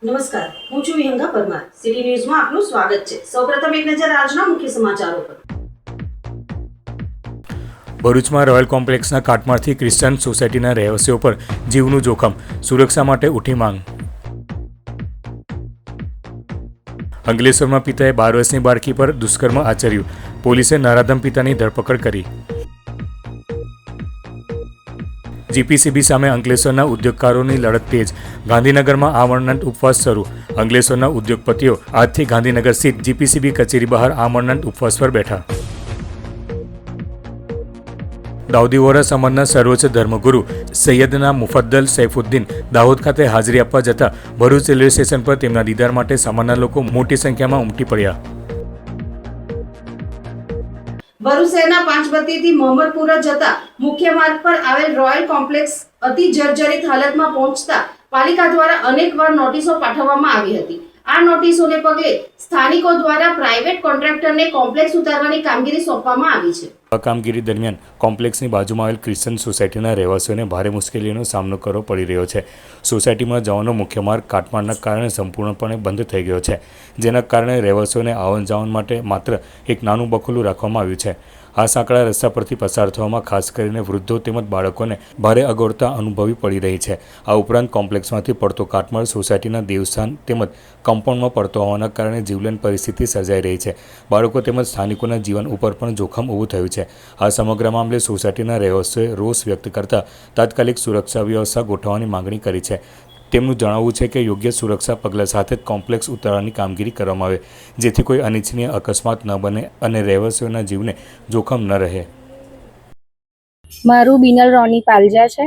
નમસ્કાર, હું છું વિહંગા પરમાર. સિટી ન્યૂઝમાં આપનું સ્વાગત છે. સૌપ્રથમ એક નજર આજના મુખ્ય સમાચારો પર. ભરૂચમાં રોયલ કોમ્પ્લેક્સના કાટમાળથી ક્રિશ્ચન સોસાયટીના રહેવાસીઓ પર જીવનું જોખમ, સુરક્ષા માટે ઉઠી માંગ. અંકલેશ્વરમાં પિતાએ 12 વર્ષની બાળકી પર દુષ્કર્મ આચર્યું, પોલીસે નરાધમ પિતાની ધરપકડ કરી. જીપીસીબી સામે અંકલેશ્વરના ઉદ્યોગકારોની લડત તેજ, ગાંધીનગરમાં આમરણાંત ઉપવાસ શરૂ. અંકલેશ્વરના ઉદ્યોગપતિઓ આજથી ગાંધીનગર સ્થિત જીપીસીબી કચેરી બહાર આમરણાંત ઉપવાસ પર બેઠા. દાઉદી વોરા સમાજના સર્વોચ્ચ ધર્મગુરુ સૈયદના મુફદ્દલ સૈફુદ્દીન દાહોદ ખાતે હાજરી આપવા જતા ભરૂચ રેલવે સ્ટેશન પર તેમના દીદાર માટે સમાજના લોકો મોટી સંખ્યામાં ઉમટી પડ્યા. ભરૂચ શહેરના પાંચબત્તીથી મોહમ્મદપુરા જતા મુખ્ય માર્ગ પર આવેલ રોયલ કોમ્પ્લેક્સ અતિ જર્જરિત હાલતમાં પહોંચતા પાલિકા દ્વારા અનેકવાર નોટિસો પાઠવવામાં આવી હતી. આ નોટિસોને પગલે સ્થાનિકો દ્વારા પ્રાઇવેટ કોન્ટ્રાક્ટરને કોમ્પ્લેક્સ ઉતારવાની કામગીરી સોંપવામાં આવી છે. આ કામગીરી દરમિયાન કોમ્પ્લેક્સની બાજુમાં આવેલ ક્રિશ્ચન સોસાયટીના રહેવાસીઓને ભારે મુશ્કેલીઓનો સામનો કરવો પડી રહ્યો છે. સોસાયટીમાં જવાનો મુખ્ય માર્ગ કાટમાળના કારણે સંપૂર્ણપણે બંધ થઈ ગયો છે, જેના કારણે રહેવાસીઓને આવન જાવન માટે માત્ર એક નાનું બખોલું રાખવામાં આવ્યું છે. આ સાંકડા રસ્તા પરથી પસાર થવામાં ખાસ કરીને વૃદ્ધો તેમજ બાળકોને ભારે અગવડતા અનુભવી પડી રહી છે. આ ઉપરાંત કોમ્પ્લેક્સમાંથી પડતો કાટમાળ સોસાયટીના દેવસ્થાન તેમજ કમ્પાઉન્ડમાં પડતો હોવાના કારણે જીવલેણ પરિસ્થિતિ સર્જાઈ રહી છે. બાળકો તેમજ સ્થાનિકોના જીવન ઉપર પણ જોખમ ઊભું થયું છે. આ સમગ્ર મામલે સોસાયટીના રહેવાસીઓએ રોષ વ્યક્ત કરતા તાત્કાલિક સુરક્ષા વ્યવસ્થા ગોઠવવાની માંગણી કરી છે. તેમનું જણાવવું છે કે યોગ્ય સુરક્ષા પગલાં સાથે જ કોમ્પ્લેક્સ ઉતારવાની કામગીરી કરવામાં આવે, જેથી કોઈ અનિચ્છનીય અકસ્માત ન બને અને રહેવાસીઓના જીવને જોખમ ન રહે. મારું બિનલ રોની પાલજા છે.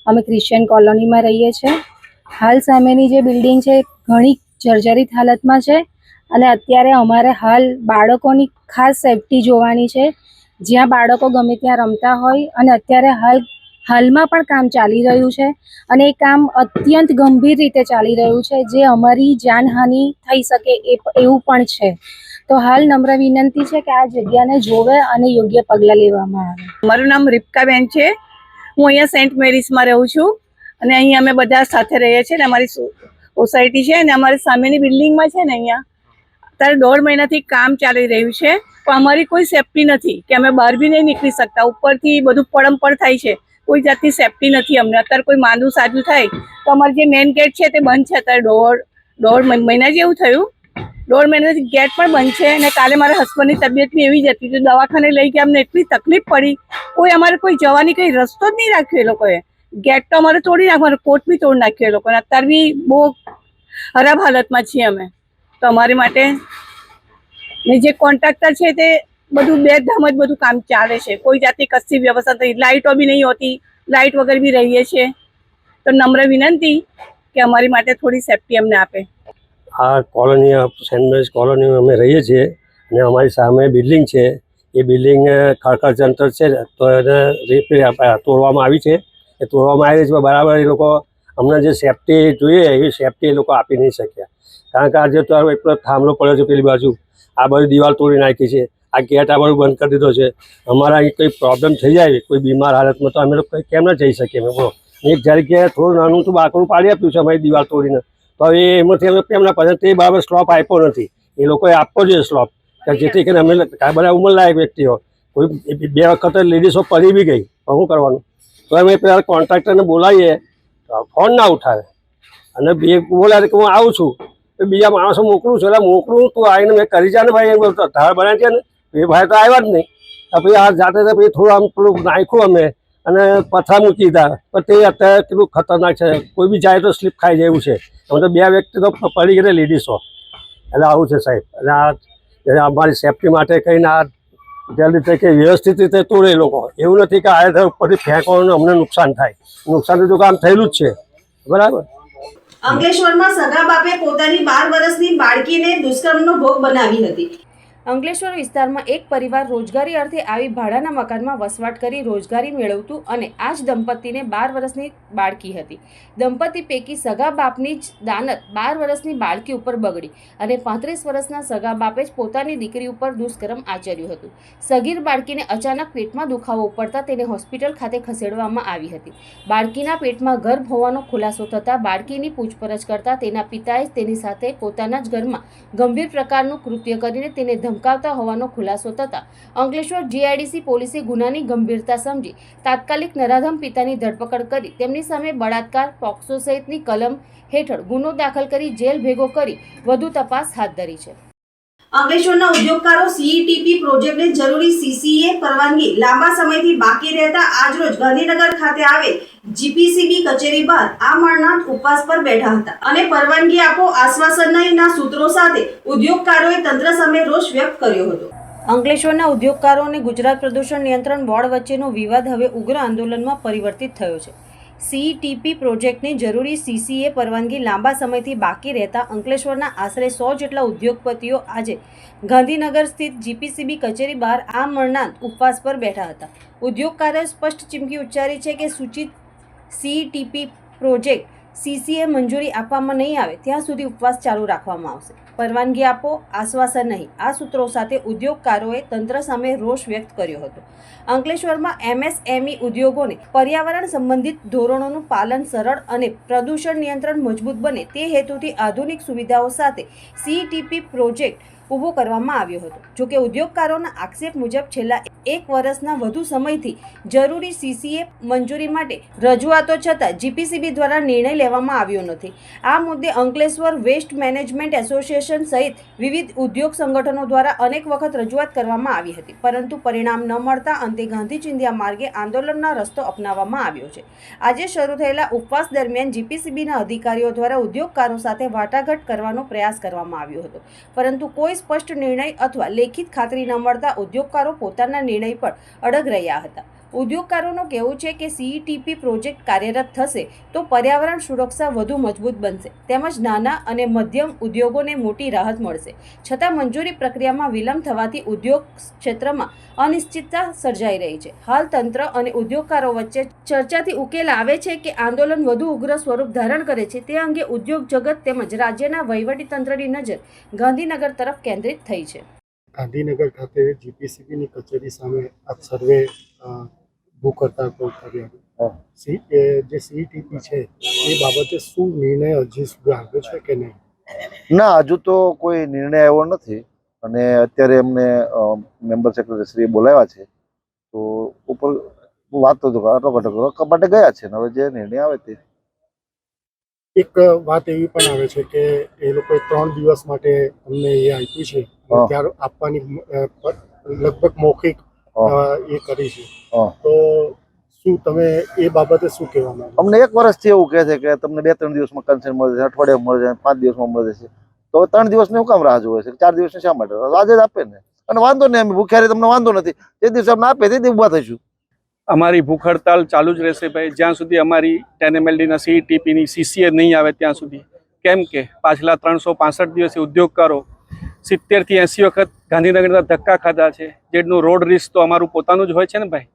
અમે ક્રિશ્ચિયન કોલોનીમાં રહીએ છીએ. હાલ સામેની જે બિલ્ડિંગ છે ઘણી જર્જરિત હાલતમાં છે અને અત્યારે અમારે હાલ બાળકોની ખાસ સેફટી જોવાની છે. જ્યાં બાળકો ગમે ત્યાં રમતા હોય અને અત્યારે હાલમાં પણ કામ ચાલી રહ્યું છે અને એ કામ અત્યંત ગંભીર રીતે ચાલી રહ્યું છે, જે અમારી જાનહાનિ થઈ શકે એવું પણ છે. તો હાલ નમ્ર વિનંતી છે કે આ જગ્યાને જોવે અને યોગ્ય પગલાં લેવામાં આવે. મારું નામ રિપકાબેન છે. હું અહીંયા સેન્ટ મેરીસમાં રહું છું અને અહીં અમે બધા સાથે રહીએ છીએ ને અમારી સોસાયટી છે અને અમારી સામેની બિલ્ડિંગમાં છે ને અહીંયા અત્યારે 1.5 મહિનાથી કામ ચાલી રહ્યું છે, પણ અમારી કોઈ સેફટી નથી કે અમે બહાર બી નહીં નીકળી શકતા. ઉપરથી બધું પડમપડ થાય છે, કોઈ જાતની સેફટી નથી અમને. અત્યારે કોઈ માંદું સાજું થાય તો અમારું જે મેઇન ગેટ છે તે બંધ છે. અત્યારે 1.5 મહિના જેવું થયું, 1.5 મહિનાથી ગેટ પણ બંધ છે અને કાલે મારા હસબન્ડની તબિયત બી એવી જ હતી તો દવાખાને લઈ ગયા. અમને એટલી તકલીફ પડી, અમારે કોઈ જવાની કંઈ રસ્તો જ નહીં રાખ્યો એ લોકોએ. ગેટ તો અમારે તોડી નાખવાનો, કોટ બી તોડી નાખ્યો એ લોકોને. અત્યારે બી બહુ ખરાબ હાલતમાં છીએ અમે. તો અમારી માટે ને જે કોન્ટ્રાક્ટર છે તે બધું બે ધામ જ બધું કામ ચાલે છે, કોઈ જાતની કશી વ્યવસ્થા થઈ, લાઇટો બી નહીં હોતી, લાઇટ વગર બી રહીએ છીએ. તો નમ્ર વિનંતી કે અમારી માટે થોડી સેફટી અમને આપે. આ કોલોની સેન્ટ મેરીસ કોલોનીમાં અમે રહીએ છીએ અને અમારી સામે બિલ્ડિંગ છે. એ બિલ્ડિંગ ખડખડ જંતર છે તો એને તોડવામાં આવી છે. એ તોડવામાં આવી છે બરાબર. એ લોકો અમને જે સેફટી જોઈએ એવી સેફટી એ લોકો આપી નહીં શક્યા, કારણ કે આજે તો એટલો થાંભલો પડ્યો છે પેલી બાજુ, આ બાજુ દિવાલ તોડી નાખી છે, આ ગેટ આ બાજુ બંધ કરી દીધો છે. અમારા અહીં કોઈ પ્રોબ્લેમ થઈ જાય કોઈ બીમાર હાલતમાં તો અમે લોકો કેમ ના જઈ શકીએ? અમે બોલો, એક જગ્યાએ થોડું નાનું તો બાકડું પાડી આપ્યું છે અમારી દિવાલ તોડીને, તો હવે એમાંથી અમે કેમ ના પડે? તે બરાબર સ્લોપ આપ્યો નથી. એ લોકોએ આપવો જોઈએ સ્લોપ, કે જેથી કરીને અમે બધા ઉંમરલાયક વ્યક્તિઓ, કોઈ 2 વખત લેડીઝો પડી બી ગઈ તો શું કરવાનું? તો અમે પેલા કોન્ટ્રાક્ટરને બોલાવીએ તો ફોન ના ઉઠાવે અને બોલાવે કે હું આવું છું, બીજા માણસો મોકલું છું. એટલે મોકલું તું આવીને મેં કરી જાય ને ભાઈ, એમ બોલતો ધાર બનાવી છે ને એ ભાઈ તો આવ્યા જ નહીં. પછી આ જાતે પછી થોડું આમ પેલું નાખ્યું અમે અને પથરા મૂકી દીધા, પણ તે અત્યારે કેટલું ખતરનાક છે, કોઈ બી જાય તો સ્લીપ ખાઈ જાય એવું છે. અમે તો 2 વ્યક્તિ તો પડી ગયા લેડીઝો. એટલે આવું છે સાહેબ. અને અમારી સેફટી માટે કહીને આ જલ્દી થઈ કે વ્યવસ્થિત રીતે તોડે એ લોકો. એવું નથી કે આ ઉપરથી ફેંકવાનું અમને નુકસાન થાય. નુકસાન તો કામ થયેલું જ છે, બરાબર. અંકલેશ્વરમાં સગા બાપે પોતાની 12 વર્ષની બાળકીને દુષ્કર્મનો ભોગ બનાવી હતી. અંકલેશ્વર વિસ્તારમાં એક પરિવાર રોજગારી અર્થે આવી ભાડાના મકાનમાં વસવાટ કરી રોજગારી મેળવતું અને આ જ દંપતીને 12 વર્ષની બાળકી હતી. દંપતી પૈકી સગા બાપની જ દાનત 12 વર્ષની બાળકી ઉપર બગડી અને 35 વર્ષના સગા બાપે જ પોતાની દીકરી ઉપર દુષ્કર્મ આચર્યું હતું. સગીર બાળકીને અચાનક પેટમાં દુખાવો ઉપડતા તેને હોસ્પિટલ ખાતે ખસેડવામાં આવી હતી. બાળકીના પેટમાં ગર્ભ હોવાનો ખુલાસો થતાં બાળકીની પૂછપરછ કરતા તેના પિતાએ તેની સાથે પોતાના જ ઘરમાં ગંભીર પ્રકારનું કૃત્ય કરીને તેને ધમકાવતા હોવાનો ખુલાસો થતાં અંકલેશ્વર જીઆઈડીસી પોલીસે ગુનાની ગંભીરતા સમજી તાત્કાલિક નરાધમ પિતાની ધરપકડ કરી તેમની સામે બળાત્કાર, પોક્સો સહિતની કલમ હેઠળ ગુનો દાખલ કરી જેલ ભેગો કરી વધુ તપાસ હાથ ધરી છે. અંકલેશ્વરના ઉદ્યોગકારો સીઈટીપી પ્રોજેક્ટને જરૂરી સીસીએ પરવાનગી લાંબા સમયથી બાકી રહેતા આજરોજ ગાંધીનગર ખાતે આવેલ જીપીસીબી કચેરી બહાર આમરણાંત ઉપવાસ પર બેઠા હતા અને પરવાનગી આપો આશ્વાસન નહીંના સૂત્રો સાથે ઉદ્યોગકારોએ તંત્ર સામે રોષ વ્યક્ત કર્યો હતો. અંકલેશ્વરના ઉદ્યોગકારો અને ગુજરાત પ્રદૂષણ નિયંત્રણ બોર્ડ વચ્ચેનો વિવાદ હવે ઉગ્ર આંદોલનમાં પરિવર્તિત થયો છે. સીઈટીપી પ્રોજેક્ટની જરૂરી સીસીએ પરવાનગી લાંબા સમયથી બાકી રહેતા અંકલેશ્વરના આશરે 100 જેટલા ઉદ્યોગપતિઓ આજે ગાંધીનગર સ્થિત જીપીસીબી કચેરી બહાર આમરણાંત ઉપવાસ પર બેઠા હતા. ઉદ્યોગકારોએ સ્પષ્ટ ચીમકી ઉચ્ચારી છે કે સૂચિત સીઈટીપી પ્રોજેક્ટ સીસીએ મંજૂરી આપવામાં નહીં આવે ત્યાં સુધી ઉપવાસ ચાલુ રાખવામાં આવશે. પરવાનગી આપો, આશ્વાસન નહીં, આ સૂત્રો સાથે ઉદ્યોગકારોએ તંત્ર સામે રોષ વ્યક્ત કર્યો હતો. અંકલેશ્વરમાં એમએસએમઈ ઉદ્યોગોને પર્યાવરણ સંબંધિત ધોરણોનું પાલન સરળ અને પ્રદૂષણ નિયંત્રણ મજબૂત બને તે હેતુથી આધુનિક સુવિધાઓ સાથે સીઈટીપી પ્રોજેક્ટ ઊભો કરવામાં આવ્યો હતો. જોકે ઉદ્યોગકારોના આક્ષેપ મુજબ છેલ્લા 1 વર્ષના વધુ સમયથી જરૂરી સીસીએ મંજૂરી માટે રજૂઆતો છતાં જીપીસીબી દ્વારા નિર્ણય લેવામાં આવ્યો નથી. આ મુદ્દે અંકલેશ્વર વેસ્ટ મેનેજમેન્ટ એસોસિએશન સહિત વિવિધ ઉદ્યોગ સંગઠનો દ્વારા અનેક વખત રજૂઆત કરવામાં આવી હતી, પરંતુ પરિણામ ન મળતા અંતે ગાંધી ચિંધ્યા માર્ગે આંદોલનનો રસ્તો અપનાવવામાં આવ્યો છે. આજે શરૂ થયેલા ઉપવાસ દરમિયાન જીપીસીબીના અધિકારીઓ દ્વારા ઉદ્યોગકારો સાથે વાટાઘાટ કરવાનો પ્રયાસ કરવામાં આવ્યો હતો, પરંતુ કોઈ સ્પષ્ટ નિર્ણય અથવા લેખિત ખાતરી ન મળતા ઉદ્યોગકારો પોતાના નિર્ણય પર અડગ રહ્યા હતા. ઉદ્યોગકારોનું કહેવું છે કે સીઈટીપી પ્રોજેક્ટ કાર્યરત થશે તો પર્યાવરણ સુરક્ષા વધુ મજબૂત બનશે તેમજ નાના અને મધ્યમ ઉદ્યોગોને મોટી રાહત મળશે. છતાં મંજૂરી પ્રક્રિયામાં વિલંબ થવાથી ઉદ્યોગ ક્ષેત્રમાં અનિશ્ચિતતા સર્જાઈ રહી છે. હાલ તંત્ર અને ઉદ્યોગકારો વચ્ચે ચર્ચાથી ઉકેલ આવે છે કે આંદોલન વધુ ઉગ્ર સ્વરૂપ ધારણ કરે છે તે અંગે ઉદ્યોગ જગત તેમજ રાજ્યના વહીવટીતંત્રની નજર ગાંધીનગર તરફ કેન્દ્રિત થઈ છે. ગાંધીનગર ખાતે જીપીસીબીની કચેરી સામે આપ સર્વે ભૂખ હડતાલ પર કર્યા. જે સીઈટીપી છે એ બાબતે શું નિર્ણય હજી સુધી આવ્યો છે કે નહીં? ના, હજુ તો કોઈ નિર્ણય આવ્યો નથી અને અત્યારે એમને મેમ્બર સેક્રેટરી શ્રીએ બોલાવ્યા છે તો ઉપર વાતો તો આટલો માટે ગયા છે ને હવે જે નિર્ણય આવે તે. એક વાત એવી પણ આવે છે કે એ લોકોએ 3 દિવસ માટે અમને એ આપ્યું છે ત્યાર આપવાની લગભગ મૌખિક એ કરી છે, તો શું તમે એ બાબતે શું કહેવા માંગો? અમને 1 વર્ષથી એવું કહે છે કે તમને 2-3 દિવસમાં કન્સેન્ટ મળે છે, અઠવાડિયામાં મળે છે, 5 દિવસમાં મળે છે, તો 3 દિવસની શું કામ રાહ જોવે છે? 4 દિવસની શા માટે? આજે જ આપે ને. અને વાંધો નહીં, અમે ભૂખ્યા તમને વાંધો નથી, જે દિવસે અમને આપે તે ઉભા થઈશું. અમારી ભૂખ હડતાલ ચાલુ જ રહેશે ભાઈ, જ્યાં સુધી અમારી 10 MLDના સીઈટીપીની સીસીએ નહીં આવે ત્યાં સુધી. કેમ કે પાછલા 365 દિવસે ઉદ્યોગકારો 70 થી 80 વખત ગાંધીનગરના ધક્કા ખાધા છે. જેનું રોડ રિસ્ક તો અમારું પોતાનું જ હોય છે ને ભાઈ.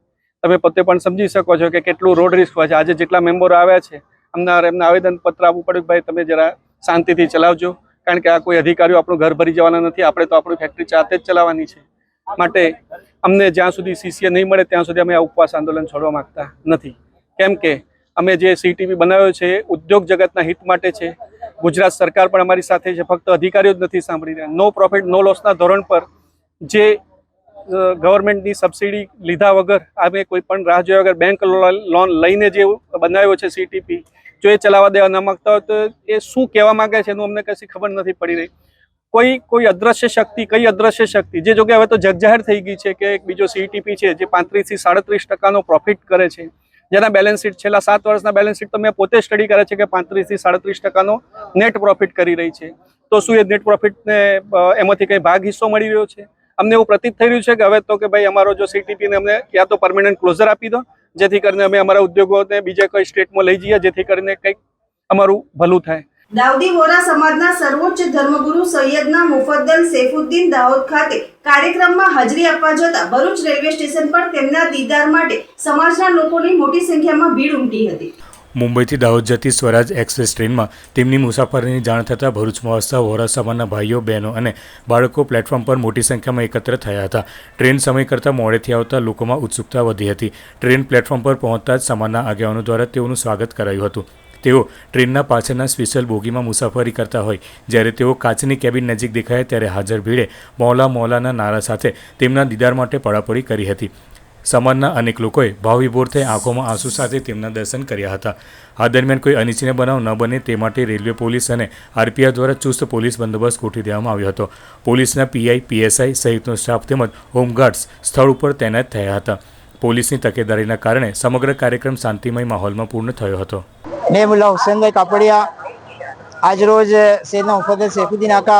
તમે પોતે પણ સમજી શકો છો કે કેટલું રોડ રિસ્ક હોય છે. આજે જેટલા મેમ્બરો આવ્યા છે એમને આવેદનપત્ર આપવું પડ્યું ભાઈ તમે જરા શાંતિથી ચલાવજો, કારણ કે આ કોઈ અધિકારીઓ આપણું ઘર ભરી જવાના નથી, આપણે તો આપણી ફેક્ટરી જાતે જ ચલાવવાની છે. માટે અમને જ્યાં સુધી સીસીએ નહીં મળે ત્યાં સુધી અમે આ ઉપવાસ આંદોલન છોડવા માંગતા નથી. કેમ કે અમે જે સીઈટીપી બનાવ્યો છે એ ઉદ્યોગ જગતના હિત માટે છે. ગુજરાત સરકાર પણ અમારી સાથે છે, ફક્ત અધિકારીઓ જ નથી સાંભળી રહ્યા. નો પ્રોફિટ નો લોસના ધોરણ પર જે ગવર્મેન્ટની સબસિડી લીધા વગર અમે કોઈ પણ રાહ જોયા વગર બેંક લોન લઈને જે બનાવ્યો છે સીઈટીપી, જો એ ચલાવવા દેવા ન માગતા હોય તો એ શું કહેવા માંગે છે એનું અમને કશી ખબર નથી પડી રહી. કોઈ અદ્રશ્ય શક્તિ, કઈ અદ્રશ્ય શક્તિ, જે જોકે હવે તો જગજાહેર થઈ ગઈ છે કે એક બીજો સીઈટીપી છે જે 35 થી 37% પ્રોફિટ કરે છે, જેના બેલેન્સ શીટ છેલ્લા 7 વર્ષના બેલેન્સ શીટ તો મેં પોતે સ્ટડી કરે છે કે 35 થી 37% નેટ પ્રોફિટ કરી રહી છે. તો શું એ નેટ પ્રોફિટને એમાંથી કંઈ ભાગ હિસ્સો મળી રહ્યો છે? અમને એવું પ્રતીત થઈ રહ્યું છે કે હવે તો કે ભાઈ અમારો જો સીઈટીપીને અમને યા તો પરમેનન્ટ ક્લોઝર આપી દો, જેથી કરીને અમે અમારા ઉદ્યોગોને બીજા કોઈ સ્ટેટમાં લઈ જઈએ, જેથી કરીને કંઈક અમારું ભલું થાય. દાઉદી વોરા સમાજના સર્વોચ્ચ ધર્મગુરુ સૈયદના મુફદ્દલ સૈફુદ્દીન દાઉદ ખાતે કાર્યક્રમમાં હાજરી આપવા જતા ભરૂચ રેલવે સ્ટેશન પર તેમના દીદાર માટે સમાજના લોકોની મોટી સંખ્યામાં ભીડ ઉમટી હતી. મુંબઈથી દાહોદ જતી સ્વરાજ એક્સપ્રેસ ટ્રેનમાં તેમની મુસાફરીની જાણ થતાં ભરૂચમાં વસતા વોરા સમાજના ભાઈઓ બહેનો અને બાળકો પ્લેટફોર્મ પર મોટી સંખ્યામાં એકત્ર થયા હતા. ટ્રેન સમય કરતાં મોડેથી આવતા લોકોમાં ઉત્સુકતા વધી હતી. ટ્રેન પ્લેટફોર્મ પર પહોંચતા જ સમાજના આગેવાનો દ્વારા તેઓનું સ્વાગત કરાયું હતું. તેઓ ટ્રેનના પાછળના સ્પેશિયલ બોગીમાં મુસાફરી કરતા હોય જ્યારે તેઓ કાચની કેબિન નજીક દેખાયા ત્યારે હાજર ભીડે મૌલા મૌલાના નારા સાથે તેમના દીદાર માટે પડાપડી કરી હતી. સમાજના અનેક લોકોએ ભાવવિભોર થઈ આંખોમાં આંસુ સાથે તેમના દર્શન કર્યા હતા. આ દરમિયાન કોઈ અનિચ્છનીય બનાવ ન બને તે માટે રેલવે પોલીસ અને આરપીએફ દ્વારા ચુસ્ત પોલીસ બંદોબસ્ત ગોઠવી દેવામાં આવ્યો હતો. પોલીસના પીઆઈ, પીએસઆઈ સહિતનો સ્ટાફ તેમજ હોમગાર્ડ્સ સ્થળ ઉપર તૈનાત થયા હતા. પોલીસની તકેદારીના કારણે સમગ્ર કાર્યક્રમ શાંતિમય માહોલમાં પૂર્ણ થયો હતો. मैं मुल्ला हुसैन कापड़िया आज रोज सैयदना मुफद्दल सैफुद्दीन आका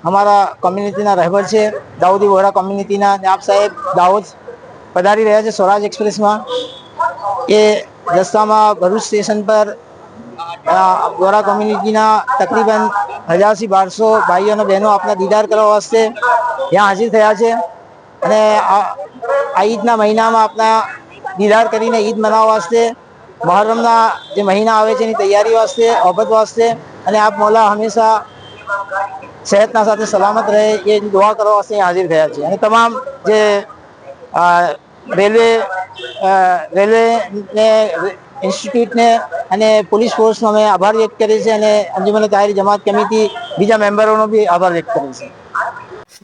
हमारा कम्युनिटीना रहबर છે દાઉદી વોરા કમ્યુનિટીના આપ સાહેબ દાહોદ પધારી રહ્યા છે સ્વરાજ એક્સપ્રેસમાં. એ રસ્તામાં ભરૂચ સ્ટેશન પર વોરા કમ્યુનિટીના તકરીબન 1000 થી 1200 ભાઈઓ અને બહેનો આપના દીદાર કરવા વાસ્તે यहाँ હાજર થયા છે અને આ ઈદના મહિનામાં આપના દીદાર કરીને ઈદ મનાવવા વાસ્તે मुहर्रमना જે મહિના આવે છે એની તૈયારી વાસ્તે ઓબત વાસ્તે અને આપ મૌલા હંમેશા સેહતના સાથે સલામત રહે એ દુઆ કરવા વાસ્તે હાજર થયા છે. અને તમામ જે રેલવે ને ઇન્સ્ટિટ્યૂટને અને પોલીસ ફોર્સનો અમે આભાર વ્યક્ત કરીએ છીએ અને અંજુમન તાહિરી જમાત કમિટી બીજા મેમ્બરોનો બી આભાર વ્યક્ત કરીએ છીએ.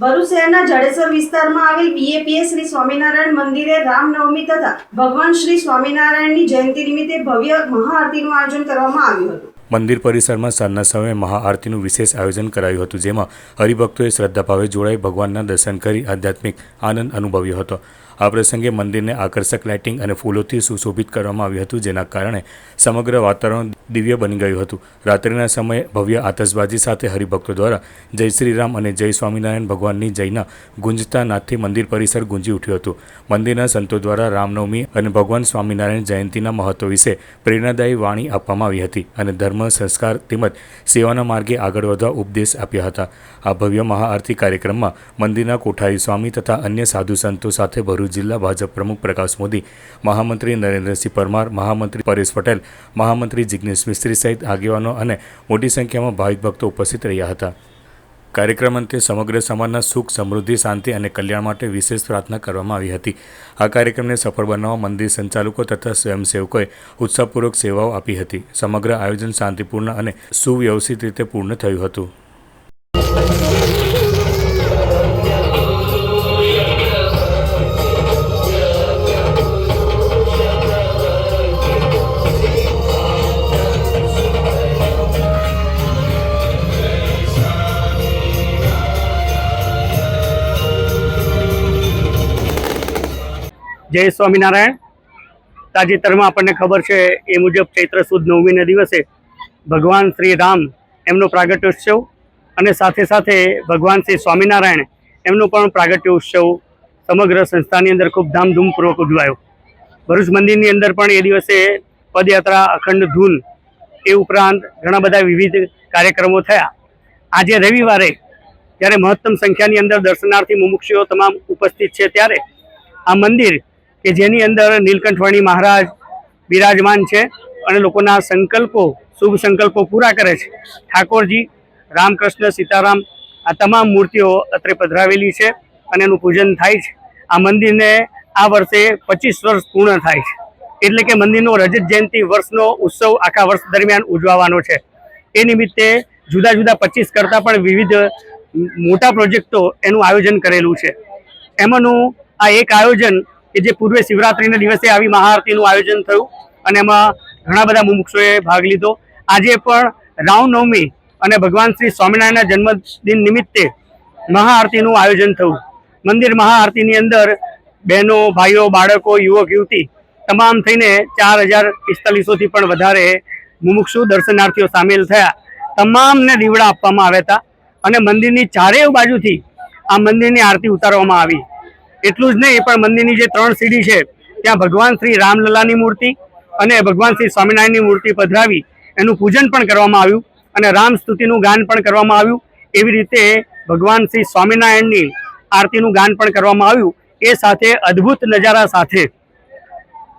ભરૂચ શહેરના જડેસર વિસ્તારમાં આવેલ બીએપીએસ શ્રી સ્વામિનારાયણ મંદિરે રામનવમી તથા ભગવાન શ્રી સ્વામિનારાયણની જયંતિ નિમિત્તે ભવ્ય મહાઆરતીનું આયોજન કરવામાં આવ્યું હતું. મંદિર પરિસરમાં સાંજના સમયે મહાઆરતીનું વિશેષ આયોજન કરાયું હતું, જેમાં હરિભક્તોએ શ્રદ્ધાભાવે જોડાઈ ભગવાનના દર્શન કરી આધ્યાત્મિક આનંદ અનુભવ્યો હતો. આ પ્રસંગે મંદિરને આકર્ષક લાઇટિંગ અને ફૂલોથી સુશોભિત કરવામાં આવ્યું હતું, જેના કારણે સમગ્ર વાતાવરણ દિવ્ય બની ગયું હતું. રાત્રિના સમયે ભવ્ય આતશબાજી સાથે હરિભક્તો દ્વારા જય શ્રી રામ અને જય સ્વામિનારાયણ ભગવાનની જયના ગુંજતા નાદથી મંદિર પરિસર ગુંજી ઉઠ્યું હતું. મંદિરના સંતો દ્વારા રામનવમી અને ભગવાન સ્વામિનારાયણ જયંતિના મહત્વ વિશે પ્રેરણાદાયી વાણી આપવામાં આવી હતી અને ધર્મ, સંસ્કાર તેમજ સેવાના માર્ગે આગળ વધવા ઉપદેશ આપ્યા હતા. આ ભવ્ય મહાઆરતી કાર્યક્રમમાં મંદિરના કોઠારી સ્વામી તથા અન્ય સાધુ સંતો સાથે ભરૂચ જિલ્લા ભાજપ પ્રમુખ પ્રકાશ મોદી, મહામંત્રી નરેન્દ્રસિંહ પરમાર, મહામંત્રી પરેશ પટેલ, મહામંત્રી જિગ્નેશ મિસ્ત્રી સહિત આગેવાનો અને મોટી સંખ્યામાં ભાવિક ભક્તો ઉપસ્થિત રહ્યા હતા. કાર્યક્રમ અંતે સમગ્ર સમાજના સુખ, સમૃદ્ધિ, શાંતિ અને કલ્યાણ માટે વિશેષ પ્રાર્થના કરવામાં આવી હતી. આ કાર્યક્રમને સફળ બનાવવા મંદિર સંચાલકો તથા સ્વયંસેવકોએ ઉત્સાહપૂર્વક સેવાઓ આપી હતી. સમગ્ર આયોજન શાંતિપૂર્ણ અને સુવ્યવસ્થિત રીતે પૂર્ણ થયું હતું. જય સ્વામિનારાયણ. તાજેતરમાં આપણને ખબર છે એ મુજબ ચૈત્ર સુદ નવમીના દિવસે ભગવાન શ્રી રામ એમનો પ્રાગટ્યોત્સવ અને સાથે સાથે ભગવાન શ્રી સ્વામિનારાયણ એમનો પણ પ્રાગટ્યોત્સવ સમગ્ર સંસ્થાની અંદર ખૂબ ધામધૂમપૂર્વક ઉજવાયો. ભરૂચ મંદિરની અંદર પણ એ દિવસે પદયાત્રા, અખંડ ધૂન એ ઉપરાંત ઘણા બધા વિવિધ કાર્યક્રમો થયા. આજે રવિવારે જ્યારે મહત્તમ સંખ્યાની અંદર દર્શનાર્થી મુમુક્ષુઓ તમામ ઉપસ્થિત છે ત્યારે આ મંદિર કે જેની અંદર નીલકંઠવાણી મહારાજ બિરાજમાન છે અને લોકોના સંકલ્પો, શુભ સંકલ્પો પૂરા કરે છે. ઠાકોરજી, રામકૃષ્ણ, સીતારામ આ તમામ મૂર્તિઓ અત્રે પધરાવેલી છે અને એનું પૂજન થાય છે. આ મંદિરને આ વર્ષે 25 વર્ષ પૂર્ણ થાય છે, એટલે કે મંદિરનો રજત જયંતિ વર્ષનો ઉત્સવ આખા વર્ષ દરમિયાન ઉજવવાનો છે. એ નિમિત્તે જુદા જુદા 25 કરતાં પણ વિવિધ મોટા પ્રોજેક્ટો એનું આયોજન કરેલું છે. એમાંનું આ એક આયોજન કે જે પૂર્વે શિવરાત્રિના દિવસે આવી મહાઆરતીનું આયોજન થયું અને એમાં ઘણા બધા મુમુક્ષોએ ભાગ લીધો. આજે પણ રામનવમી અને ભગવાન શ્રી સ્વામિનારાયણના જન્મદિન નિમિત્તે મહાઆરતીનું આયોજન થયું. મંદિર મહાઆરતીની અંદર બહેનો, ભાઈઓ, બાળકો, યુવક, યુવતી તમામ થઈને 4045થી પણ વધારે મુમુક્ષુ દર્શનાર્થીઓ સામેલ થયા. તમામને દીવડા આપવામાં આવ્યા હતા અને મંદિરની ચારેય બાજુથી આ મંદિરની આરતી ઉતારવામાં આવી. એટલું જ નહીં, પણ મંદિરની જે 3 સીડી છે ત્યાં ભગવાન શ્રી રામલલાની મૂર્તિ અને ભગવાન શ્રી સ્વામિનારાયણની મૂર્તિ પધરાવી એનું પૂજન પણ કરવામાં આવ્યું અને રામ સ્તુતિનું ગાન પણ કરવામાં આવ્યું. એવી રીતે ભગવાન શ્રી સ્વામિનારાયણની આરતીનું ગાન પણ કરવામાં આવ્યું. એ સાથે અદ્ભુત નજારા સાથે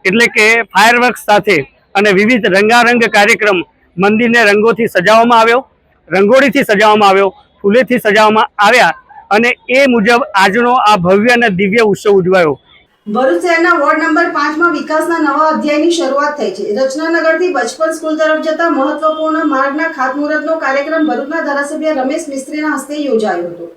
એટલે કે ફાયરવર્ક્સ સાથે અને વિવિધ રંગારંગ કાર્યક્રમ, મંદિરને રંગોથી સજાવવામાં આવ્યો, રંગોળીથી સજાવવામાં આવ્યો, ફૂલેથી સજાવવામાં આવ્યા અને એ મુજબ આજનો આ ભવ્ય અને દિવ્ય ઉત્સવ ઉજવાયો. ભરૂચ શહેરના વોર્ડ નંબર 5માં વિકાસના નવા અધ્યાયની શરૂઆત થઈ છે. રચનાનગરથી બચપન સ્કૂલ તરફ જતા મહત્વપૂર્ણ માર્ગના ખાતમુહૂર્તનો કાર્યક્રમ ભરૂચના ધારાસભ્ય રમેશ મિસ્ત્રીના હસ્તે યોજાયો હતો.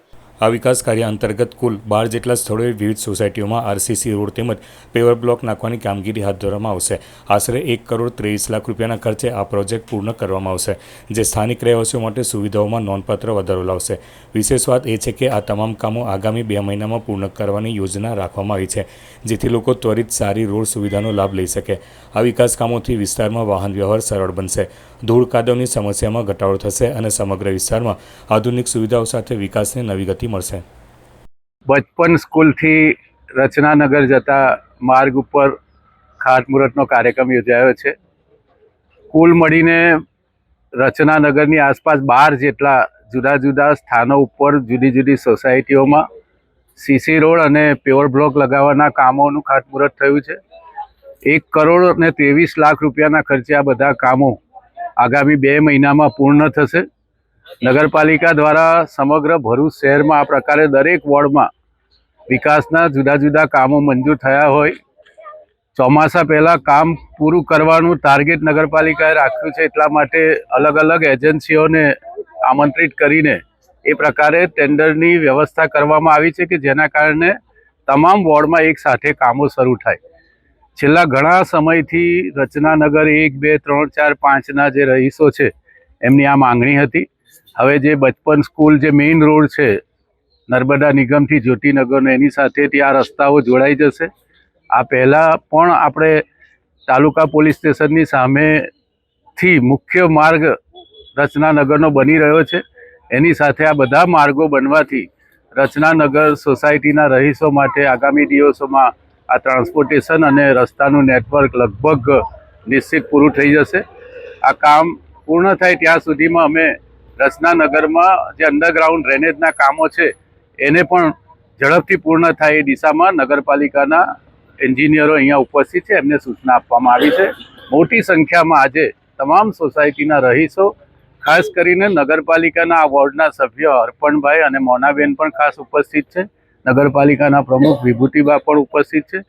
આ વિકાસ કાર્ય અંતર્ગત કુલ 12 જેટલા સ્થળોએ વિવિધ સોસાયટીઓમાં આરસીસી રોડ તેમજ પેવર બ્લોક નાખવાની કામગીરી હાથ ધરવામાં આવશે. આશરે 1 કરોડ 23 લાખ રૂપિયાના ખર્ચે આ પ્રોજેક્ટ પૂર્ણ કરવામાં આવશે, જે સ્થાનિક રહેવાસીઓ માટે સુવિધાઓમાં નોંધપાત્ર વધારો લાવશે. વિશેષ વાત એ છે કે આ તમામ કામો આગામી 2 મહિનામાં પૂર્ણ કરવાની યોજના રાખવામાં આવી છે, જેથી લોકો ત્વરિત સારી રોડ સુવિધાનો લાભ લઈ શકે. આ વિકાસ કામોથી વિસ્તારમાં વાહન વ્યવહાર સરળ બનશે, ધૂળ કાદવની સમસ્યામાં ઘટાડો થશે અને સમગ્ર વિસ્તારમાં આધુનિક સુવિધાઓ સાથે વિકાસને નવી ગતિ મળશે. બચપન સ્કૂલથી રચનાનગર જતા માર્ગ ઉપર ખાતમુહૂર્તનો કાર્યક્રમ યોજાયો છે. કુલ મળીને રચનાનગરની આસપાસ 12 જેટલા જુદા જુદા સ્થાનો ઉપર જુદી જુદી સોસાયટીઓમાં સીસી રોડ અને પેવર બ્લોક લગાવવાના કામોનું ખાતમુહૂર્ત થયું છે. 1 કરોડ અને 23 લાખ રૂપિયાના ખર્ચે આ બધા કામો આગામી 2 મહિનામાં પૂર્ણ થશે. નગરપાલિકા દ્વારા સમગ્ર ભરૂચ શહેરમાં આ પ્રકારે દરેક વોર્ડમાં વિકાસના જુદા જુદા કામો મંજૂર થયા હોય. ચોમાસા પહેલાં કામ પૂરું કરવાનું ટાર્ગેટ નગરપાલિકાએ રાખ્યું છે, એટલા માટે અલગ અલગ એજન્સીઓને આમંત્રિત કરીને એ પ્રકારે ટેન્ડરની વ્યવસ્થા કરવામાં આવી છે કે જેના કારણે તમામ વોર્ડમાં એક સાથે કામો શરૂ થાય. છેલ્લા ઘણા સમયથી રચનાનગર 1, 2, 3, 4, 5ના જે રહીશો છે એમની આ માંગણી હતી. હવે જે બચપન સ્કૂલ જે મેઇન રોડ છે નર્મદા નિગમથી જ્યોતિનગરનો, એની સાથેથી આ રસ્તાઓ જોડાઈ જશે. આ પહેલાં પણ આપણે તાલુકા પોલીસ સ્ટેશનની સામેથી મુખ્ય માર્ગ રચનાનગરનો બની રહ્યો છે. એની સાથે આ બધા માર્ગો બનવાથી રચનાનગર સોસાયટીના રહીશો માટે આગામી દિવસોમાં આ ટ્રાન્સપોર્ટેશન અને રસ્તાનું નેટવર્ક લગભગ નિશ્ચિત પૂરું થઈ જશે. આ કામ પૂર્ણ થાય ત્યાં સુધીમાં અમે રચનાનગરમાં જે અંડરગ્રાઉન્ડ ડ્રેનેજના કામો છે એને પણ ઝડપથી પૂર્ણ થાય એ દિશામાં નગરપાલિકાના એન્જિનિયરો અહીંયા ઉપસ્થિત છે, એમને સૂચના આપવામાં આવી છે. મોટી સંખ્યામાં આજે તમામ સોસાયટીના રહીશો, ખાસ કરીને નગરપાલિકાના આ વોર્ડના સભ્ય અર્પણભાઈ અને મોનાબેન પણ ખાસ ઉપસ્થિત છે. નગરપાલિકાના પ્રમુખ વિભૂતિબા પણ ઉપસ્થિત છે.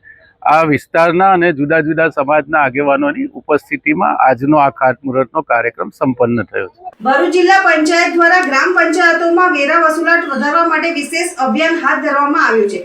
આ વિસ્તારના અને જુદા જુદા સમાજના આગેવાનોની ઉપસ્થિતિમાં આજનો આ ખાતમુહૂર્તનો કાર્યક્રમ સંપન્ન થયો છે. ભરૂચ જિલ્લા પંચાયત દ્વારા ગ્રામ પંચાયતોમાં વેરા વસૂલાત વધારવા માટે વિશેષ અભિયાન હાથ ધરવામાં આવ્યું છે.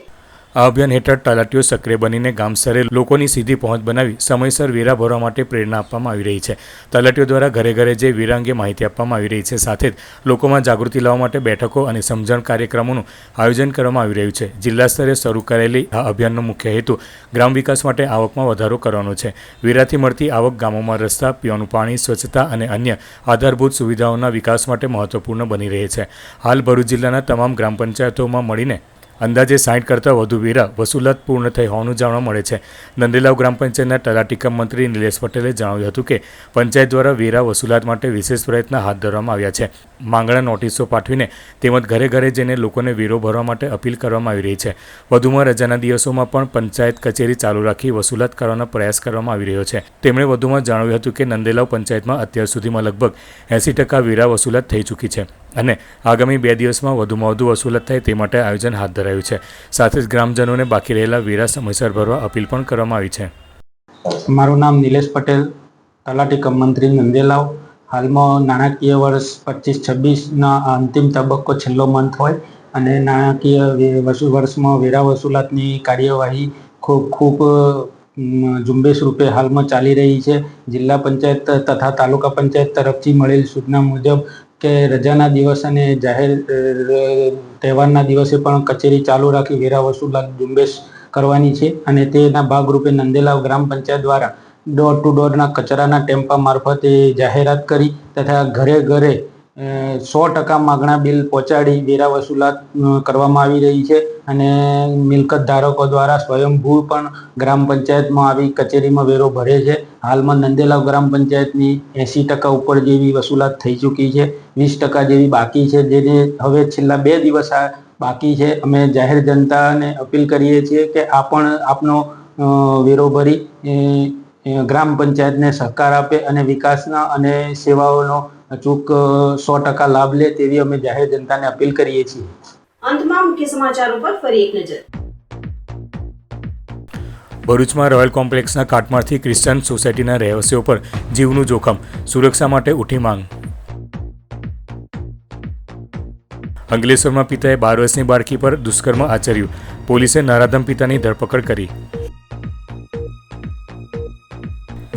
આ અભિયાન હેઠળ તલાટીઓ સક્રિય બનીને ગામ સ્તરે લોકોની સીધી પહોંચ બનાવી સમયસર વેરા ભરવા માટે પ્રેરણા આપવામાં આવી રહી છે. તલાટીઓ દ્વારા ઘરે ઘરે જઈ વેરા અંગે માહિતી આપવામાં આવી રહી છે. સાથે જ લોકોમાં જાગૃતિ લાવવા માટે બેઠકો અને સમજણ કાર્યક્રમોનું આયોજન કરવામાં આવી રહ્યું છે. જિલ્લા સ્તરે શરૂ કરાયેલી આ અભિયાનનો મુખ્ય હેતુ ગ્રામ વિકાસ માટે આવકમાં વધારો કરવાનો છે. વેરાથી મળતી આવક ગામોમાં રસ્તા, પીવાનું પાણી, સ્વચ્છતા અને અન્ય આધારભૂત સુવિધાઓના વિકાસ માટે મહત્વપૂર્ણ બની રહી છે. હાલ ભરૂચ જિલ્લાના તમામ ગ્રામ પંચાયતોમાં મળીને અંદાજે 60 કરતાં વધુ વેરા વસૂલાત પૂર્ણ થઈ હોવાનું જાણવા મળે છે. નંદેલાવ ગ્રામ પંચાયતના તલાટી કમ મંત્રી નિલેશ પટેલે જણાવ્યું હતું કે પંચાયત દ્વારા વેરા વસૂલાત માટે વિશેષ પ્રયત્ન હાથ ધરવામાં આવ્યા છે. માંગણા નોટિસો પાઠવીને તેમજ ઘરે ઘરે જઈને લોકોને વેરો ભરવા માટે અપીલ કરવામાં આવી રહી છે. વધુમાં રજાના દિવસોમાં પણ પંચાયત કચેરી ચાલુ રાખી વસૂલાત કરવાનો પ્રયાસ કરવામાં આવી રહ્યો છે. તેમણે વધુમાં જણાવ્યું હતું કે નંદેલાવ પંચાયતમાં અત્યાર સુધીમાં લગભગ 80% વેરા વસૂલાત થઈ ચૂકી છે અને આગામી 2 દિવસમાં વધુમાં વધુ વસૂલાત થાય તે માટે આયોજન હાથ ધરાયું છે. સાથે જ ગ્રામજનોને બાકી રહેલા વેરા સમયસર ભરવા અપીલ પણ કરવામાં આવી છે. મારું નામ નિલેશ પટેલ, તલાટી કમ મંત્રી નંદેલાવ. હાલમાં નાણાકીય વર્ષ 25-26ના અંતિમ તબક્કો છેલ્લો મંથ હોય અને નાણાકીય વર્ષમાં વેરા વસૂલાતની કાર્યવાહી ખૂબ ઝુંબેશ રૂપે હાલમાં ચાલી રહી છે. જિલ્લા પંચાયત તથા તાલુકા પંચાયત તરફથી મળેલ સૂચના મુજબ કે રજાના દિવસ અને જાહેર તહેવારના દિવસે પણ કચેરી ચાલુ રાખી વેરા વસૂલાત ઝુંબેશ કરવાની છે અને તેના ભાગરૂપે નંદેલાવ ગ્રામ પંચાયત દ્વારા ડોર ટુ ડોરના કચરાના ટેમ્પા મારફતે જાહેરાત કરી તથા ઘરે ઘરે 100% માગણા બિલ પહોંચાડી વેરા વસૂલાત કરવામાં આવી રહી છે અને મિલકત ધારકો દ્વારા સ્વયંભૂ પણ ગ્રામ પંચાયતમાં આવી કચેરીમાં વેરો ભરે છે. હાલમાં નંદેલાવ ગ્રામ પંચાયતની 80% ઉપર જેવી વસૂલાત થઈ ચૂકી છે, 20% જેવી બાકી છે, જેને હવે છેલ્લા 2 દિવસ બાકી છે. અમે જાહેર જનતાને અપીલ કરીએ છીએ કે આપનો વેરો ભરી ગ્રામ પંચાયતને સહકાર આપે અને વિકાસના અને સેવાઓનો અચૂક 100% લાભ લે તેવી અમે જાહેર જનતાને અપીલ કરીએ છીએ. અંતમાં મુખ્ય સમાચારો પર ફરી એક નજર. ભરૂચમાં રોયલ કોમ્પ્લેક્સના કાટમાળથી ક્રિશ્ચન સોસાયટીના રહેવાસીઓ પર જીવનું જોખમ, સુરક્ષા માટે ઉઠી માંગ. અંકલેશ્વરમાં પિતાએ 12 વર્ષની બાળકી પર દુષ્કર્મ આચર્યું, પોલીસે નરાધમ પિતાની ધરપકડ કરી.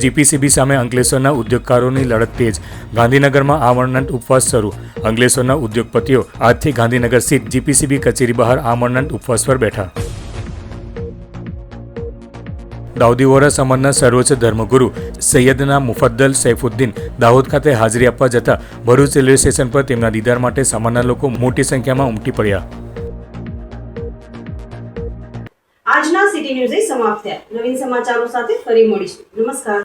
જીપીસીબી સામે અંકલેશ્વરના ઉદ્યોગકારોની લડત તેજ, ગાંધીનગરમાં આમરણાંત ઉપવાસ શરૂ. અંકલેશ્વરના ઉદ્યોગપતિઓ આજથી ગાંધીનગર સ્થિત જીપીસીબી કચેરી બહાર આમરણાંત ઉપવાસ પર બેઠા. દાઉદી વોરા સમાજના સર્વોચ્ચ ધર્મગુરુ સૈયદના મુફદ્દલ સૈફુદ્દીન દાહોદ ખાતે હાજરી આપવા જતા ભરૂચ રેલવે સ્ટેશન પર તેમના દીદાર માટે સમાજના લોકો મોટી સંખ્યામાં ઉમટી પડ્યા. આજના સિટી ન્યૂઝ સમાપ્ત થયા. નવીન સમાચારો સાથે ફરી મળીશું. નમસ્કાર.